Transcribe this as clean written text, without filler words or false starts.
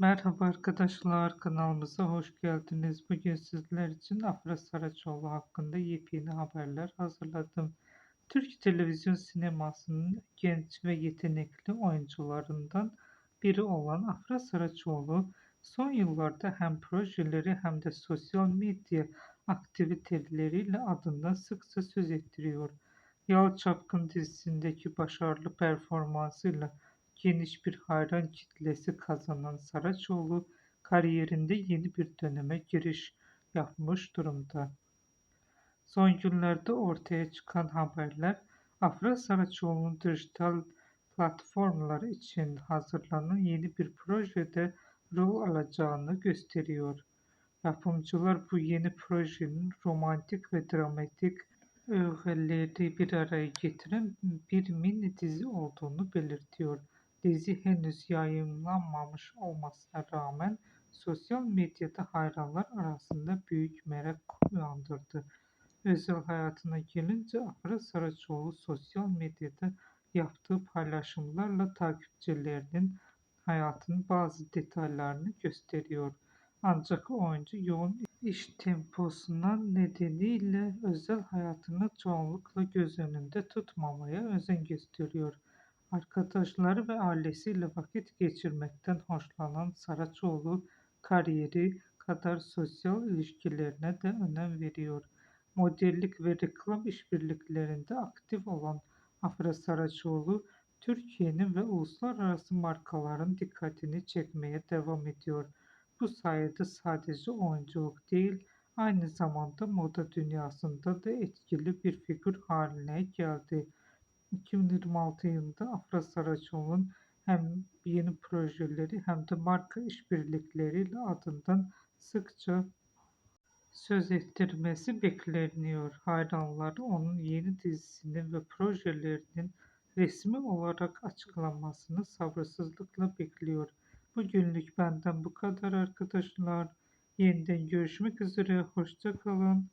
Merhaba arkadaşlar, kanalımıza hoş geldiniz. Bugün sizler için Afra Saraçoğlu hakkında yepyeni haberler hazırladım. Türk televizyon sinemasının genç ve yetenekli oyuncularından biri olan Afra Saraçoğlu, son yıllarda hem projeleri hem de sosyal medya aktiviteleriyle adından sıkça söz ettiriyor. Yalı Çapkın dizisindeki başarılı performansıyla geniş bir hayran kitlesi kazanan Saraçoğlu kariyerinde yeni bir döneme giriş yapmış durumda. Son günlerde ortaya çıkan haberler Afra Saraçoğlu'nun dijital platformlar için hazırlanan yeni bir projede rol alacağını gösteriyor. Yapımcılar bu yeni projenin romantik ve dramatik öğeleri bir araya getiren bir mini dizi olduğunu belirtiyor. Dizi henüz yayınlanmamış olmasına rağmen sosyal medyada hayranlar arasında büyük merak uyandırdı. Özel hayatına gelince Afra Saraçoğlu sosyal medyada yaptığı paylaşımlarla takipçilerinin hayatının bazı detaylarını gösteriyor. Ancak oyuncu yoğun iş temposundan nedeniyle özel hayatını çoğunlukla göz önünde tutmamaya özen gösteriyor. Arkadaşları ve ailesiyle vakit geçirmekten hoşlanan Saraçoğlu kariyeri kadar sosyal ilişkilerine de önem veriyor. Modellik ve reklam işbirliklerinde aktif olan Afra Saraçoğlu, Türkiye'nin ve uluslararası markaların dikkatini çekmeye devam ediyor. Bu sayede sadece oyunculuk değil, aynı zamanda moda dünyasında da etkili bir figür haline geldi. 2026 yılında Afra Saraçoğlu'nun hem yeni projeleri hem de marka işbirlikleriyle adından sıkça söz ettirmesi bekleniyor. Hayranları onun yeni dizisinin ve projelerinin resmi olarak açıklanmasını sabırsızlıkla bekliyor. Bugünlük benden bu kadar arkadaşlar. Yeniden görüşmek üzere. Hoşça kalın.